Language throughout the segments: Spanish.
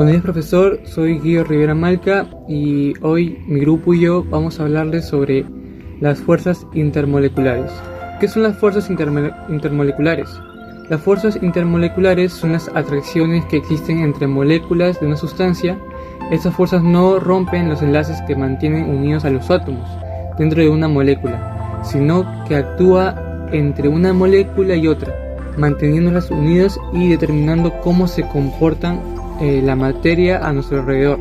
Buenos días, profesor, soy Guido Rivera Malca y hoy mi grupo y yo vamos a hablarles sobre las fuerzas intermoleculares. ¿Qué son las fuerzas intermoleculares? Las fuerzas intermoleculares son las atracciones que existen entre moléculas de una sustancia. Estas fuerzas no rompen los enlaces que mantienen unidos a los átomos dentro de una molécula, sino que actúa entre una molécula y otra, manteniéndolas unidas y determinando cómo se comportan la materia a nuestro alrededor.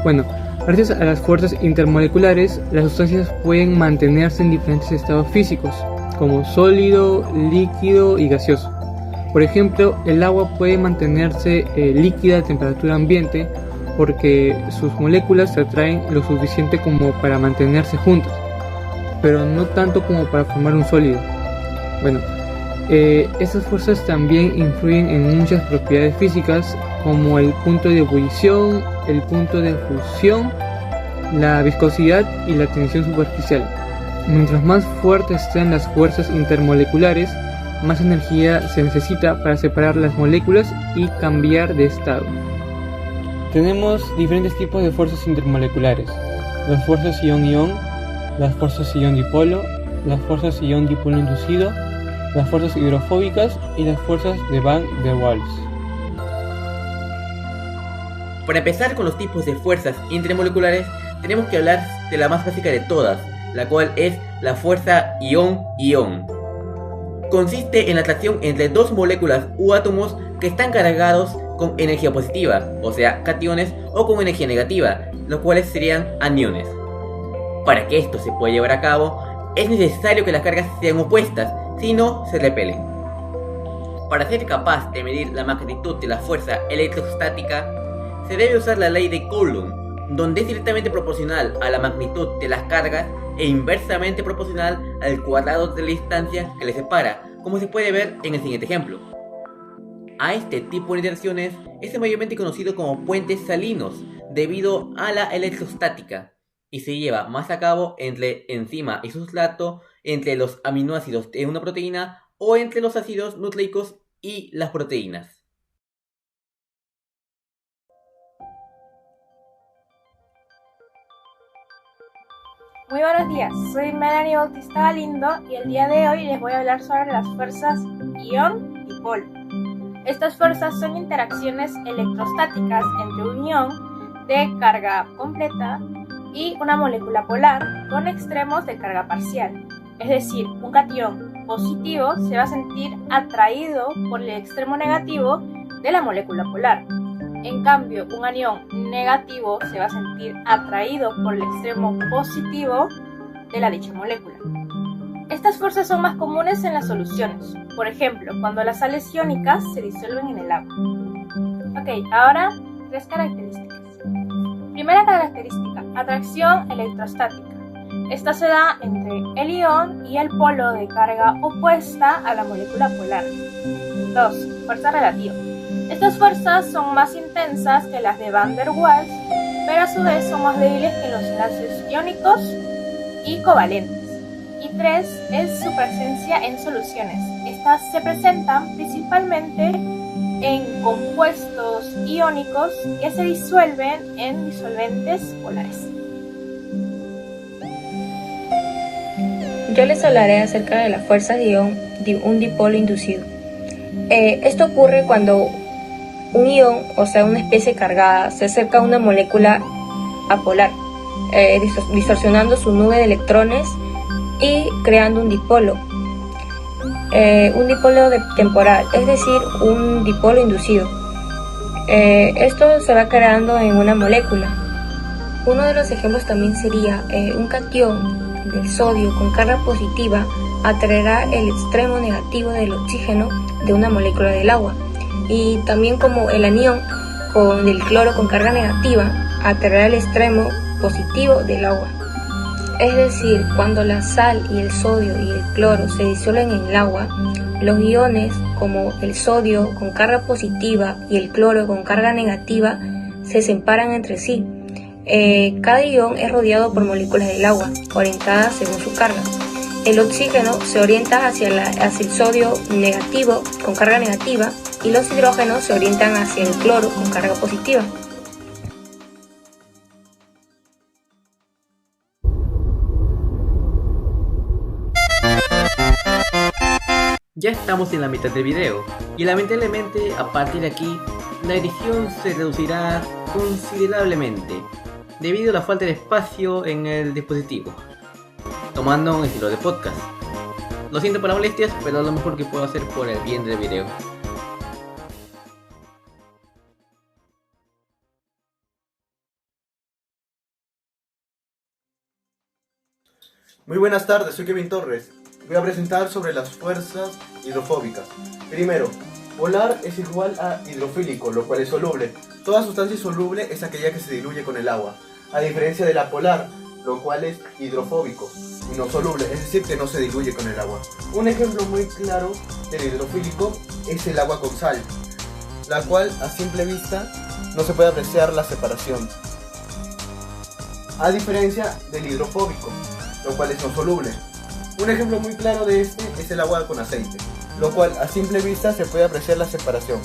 Bueno, gracias a las fuerzas intermoleculares, las sustancias pueden mantenerse en diferentes estados físicos, como sólido, líquido y gaseoso. Por ejemplo, el agua puede mantenerse líquida a temperatura ambiente porque sus moléculas se atraen lo suficiente como para mantenerse juntas, pero no tanto como para formar un sólido. Bueno, estas fuerzas también influyen en muchas propiedades físicas como el punto de ebullición, el punto de fusión, la viscosidad y la tensión superficial. Mientras más fuertes sean las fuerzas intermoleculares, más energía se necesita para separar las moléculas y cambiar de estado. Tenemos diferentes tipos de fuerzas intermoleculares: las fuerzas ion-ion, las fuerzas ion-dipolo, las fuerzas ion-dipolo inducido, las fuerzas hidrofóbicas y las fuerzas de Van der Waals. Para empezar con los tipos de fuerzas intermoleculares, tenemos que hablar de la más básica de todas, la cual es la fuerza ion-ion. Consiste en la atracción entre dos moléculas u átomos que están cargados con energía positiva, o sea, cationes, o con energía negativa, los cuales serían aniones. Para que esto se pueda llevar a cabo, es necesario que las cargas sean opuestas, si no, se repelen. Para ser capaz de medir la magnitud de la fuerza electrostática, se debe usar la ley de Coulomb, donde es directamente proporcional a la magnitud de las cargas e inversamente proporcional al cuadrado de la distancia que les separa, como se puede ver en el siguiente ejemplo. A este tipo de interacciones es mayormente conocido como puentes salinos, debido a la electrostática, y se lleva más a cabo entre enzima y sustrato, entre los aminoácidos de una proteína o entre los ácidos nucleicos y las proteínas. Muy buenos días, soy Melanie Bautista Galindo y el día de hoy les voy a hablar sobre las fuerzas ion-dipolo. Estas fuerzas son interacciones electrostáticas entre un ion de carga completa y una molécula polar con extremos de carga parcial. Es decir, un catión positivo se va a sentir atraído por el extremo negativo de la molécula polar. En cambio, un anión negativo se va a sentir atraído por el extremo positivo de la dicha molécula. Estas fuerzas son más comunes en las soluciones, por ejemplo, cuando las sales iónicas se disuelven en el agua. Ok, ahora 3 características. Primera característica, atracción electrostática. Esta se da entre el ion y el polo de carga opuesta a la molécula polar. 2. Fuerza relativa. Estas fuerzas son más intensas que las de Van der Waals, pero a su vez son más débiles que los enlaces iónicos y covalentes. Y 3 es su presencia en soluciones. Estas se presentan principalmente en compuestos iónicos que se disuelven en disolventes polares. Yo les hablaré acerca de las fuerzas de ion de un dipolo inducido. Esto ocurre cuando un ion, o sea una especie cargada, se acerca a una molécula apolar, distorsionando su nube de electrones y creando un dipolo. Un dipolo temporal, es decir, un dipolo inducido. Esto se va creando en una molécula. Uno de los ejemplos también sería un catión del sodio con carga positiva atraerá el extremo negativo del oxígeno de una molécula del agua, y también como el anión con el cloro con carga negativa atraerá el extremo positivo del agua. Es decir, cuando la sal y el sodio y el cloro se disuelven en el agua, los iones como el sodio con carga positiva y el cloro con carga negativa se separan entre sí. Cada ion es rodeado por moléculas del agua, orientadas según su carga. El oxígeno se orienta hacia el sodio negativo con carga negativa y los hidrógenos se orientan hacia el cloro con carga positiva. Ya estamos en la mitad del video y lamentablemente a partir de aquí la edición se reducirá considerablemente debido a la falta de espacio en el dispositivo, tomando un estilo de podcast. Lo siento por las molestias, pero es lo mejor que puedo hacer por el bien del video. Muy buenas tardes, soy Kevin Torres. Voy a presentar sobre las fuerzas hidrofóbicas. Primero, polar es igual a hidrofílico, lo cual es soluble. Toda sustancia soluble es aquella que se diluye con el agua, a diferencia de la polar, lo cual es hidrofóbico y no soluble, es decir, que no se diluye con el agua. Un ejemplo muy claro del hidrofílico es el agua con sal, la cual a simple vista no se puede apreciar la separación, a diferencia del hidrofóbico, lo cual es no soluble. Un ejemplo muy claro de este es el agua con aceite, lo cual a simple vista se puede apreciar la separación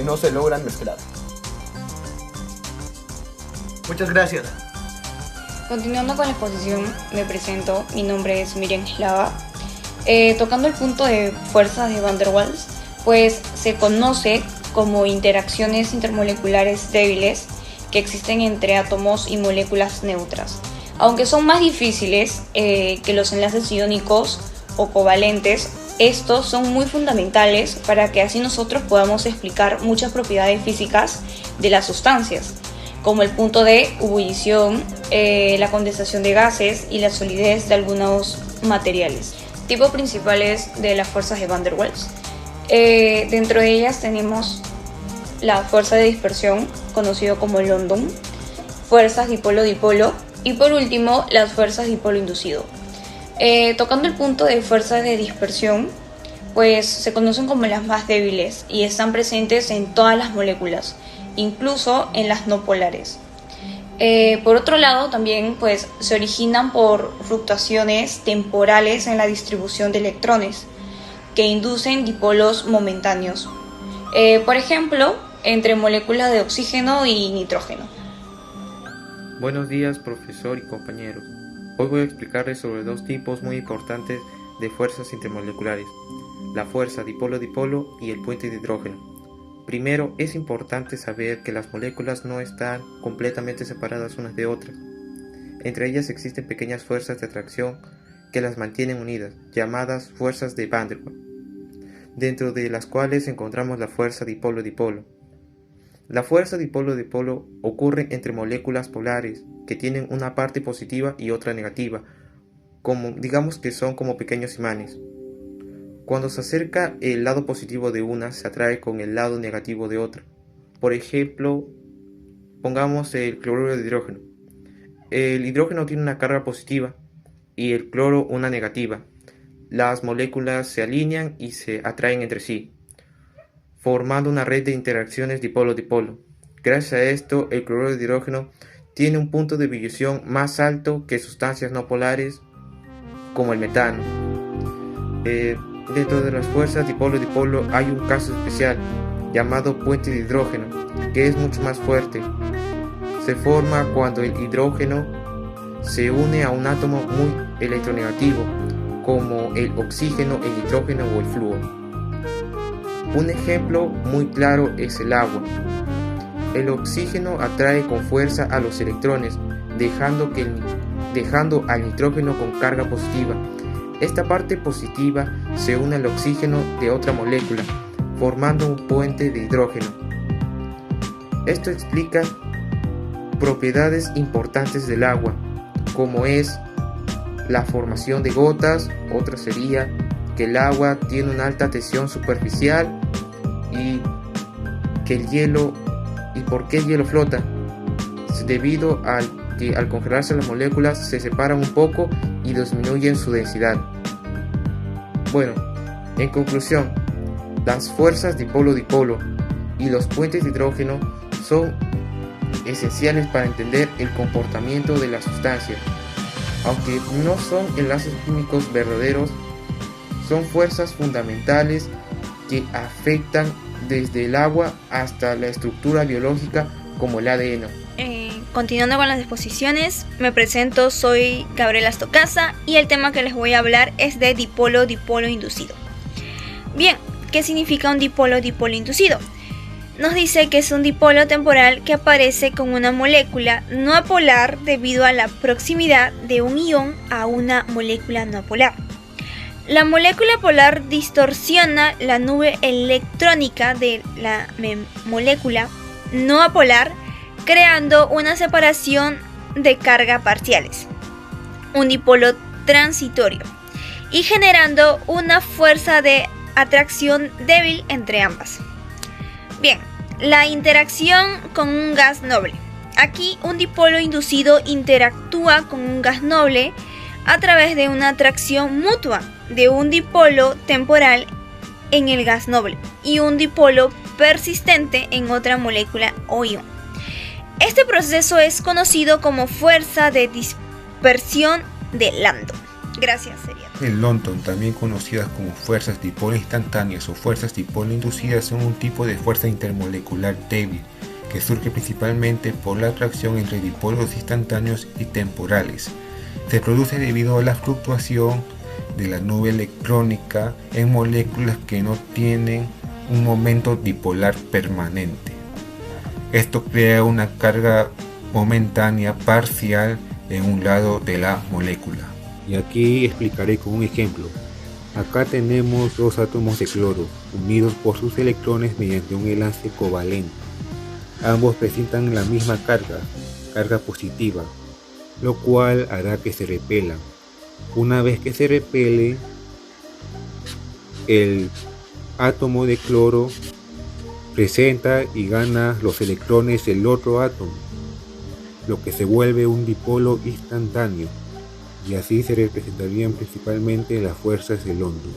y no se logran mezclar. Muchas gracias. Continuando con la exposición, me presento, mi nombre es Miriam Eslava. Tocando el punto de fuerzas de Van der Waals, pues se conoce como interacciones intermoleculares débiles que existen entre átomos y moléculas neutras. Aunque son más difíciles que los enlaces iónicos o covalentes, estos son muy fundamentales para que así nosotros podamos explicar muchas propiedades físicas de las sustancias, como el punto de ebullición, la condensación de gases y la solidez de algunos materiales. Tipos principales de las fuerzas de Van der Waals. Dentro de ellas tenemos la fuerza de dispersión, conocido como London, fuerzas dipolo-dipolo, y por último, las fuerzas dipolo inducido. Tocando el punto de fuerzas de dispersión, pues se conocen como las más débiles y están presentes en todas las moléculas, incluso en las no polares. Por otro lado, también pues, se originan por fluctuaciones temporales en la distribución de electrones, que inducen dipolos momentáneos. Por ejemplo, entre moléculas de oxígeno y nitrógeno. Buenos días, profesor y compañeros. Hoy voy a explicarles sobre dos tipos muy importantes de fuerzas intermoleculares: la fuerza dipolo-dipolo y el puente de hidrógeno. Primero, es importante saber que las moléculas no están completamente separadas unas de otras. Entre ellas existen pequeñas fuerzas de atracción que las mantienen unidas, llamadas fuerzas de Van der Waals, dentro de las cuales encontramos la fuerza dipolo-dipolo. La fuerza dipolo-dipolo ocurre entre moléculas polares que tienen una parte positiva y otra negativa, digamos que son como pequeños imanes. Cuando se acerca el lado positivo de una, se atrae con el lado negativo de otra. Por ejemplo, pongamos el cloruro de hidrógeno. El hidrógeno tiene una carga positiva y el cloro una negativa. Las moléculas se alinean y se atraen entre sí, formando una red de interacciones dipolo-dipolo. Gracias a esto, el cloruro de hidrógeno tiene un punto de ebullición más alto que sustancias no polares como el metano. Dentro de las fuerzas dipolo-dipolo hay un caso especial llamado puente de hidrógeno, que es mucho más fuerte. Se forma cuando el hidrógeno se une a un átomo muy electronegativo, como el oxígeno, el nitrógeno o el flúor. Un ejemplo muy claro es el agua. El oxígeno atrae con fuerza a los electrones, dejando al nitrógeno con carga positiva. Esta parte positiva se une al oxígeno de otra molécula, formando un puente de hidrógeno. Esto explica propiedades importantes del agua, como es la formación de gotas. Otra sería que el agua tiene una alta tensión superficial y que el hielo, ¿y por qué el hielo flota? Debido a que al congelarse las moléculas se separan un poco y disminuyen su densidad. Bueno, en conclusión, las fuerzas dipolo-dipolo y los puentes de hidrógeno son esenciales para entender el comportamiento de la sustancia. Aunque no son enlaces químicos verdaderos, son fuerzas fundamentales que afectan desde el agua hasta la estructura biológica como el ADN. Continuando con las exposiciones, me presento, soy Gabriela Stocasa y el tema que les voy a hablar es de dipolo-dipolo inducido. Bien, ¿qué significa un dipolo-dipolo inducido? Nos dice que es un dipolo temporal que aparece con una molécula no apolar debido a la proximidad de un ion a una molécula no apolar. La molécula polar distorsiona la nube electrónica de la molécula no apolar, creando una separación de carga parciales, un dipolo transitorio, y generando una fuerza de atracción débil entre ambas. Bien, la interacción con un gas noble. Aquí un dipolo inducido interactúa con un gas noble a través de una atracción mutua de un dipolo temporal en el gas noble y un dipolo persistente en otra molécula o ion. Este proceso es conocido como fuerza de dispersión de Landon. Gracias, sería. El Landon, también conocidas como fuerzas dipolo instantáneas o fuerzas dipolo inducidas, son un tipo de fuerza intermolecular débil que surge principalmente por la atracción entre dipolos instantáneos y temporales. Se produce debido a la fluctuación de la nube electrónica en moléculas que no tienen un momento dipolar permanente. Esto crea una carga momentánea parcial en un lado de la molécula. Y aquí explicaré con un ejemplo. Acá tenemos dos átomos de cloro unidos por sus electrones mediante un enlace covalente. Ambos presentan la misma carga positiva, lo cual hará que se repelan. Una vez que se repele, el átomo de cloro presenta y gana los electrones del otro átomo, lo que se vuelve un dipolo instantáneo, y así se representarían principalmente las fuerzas de Landon.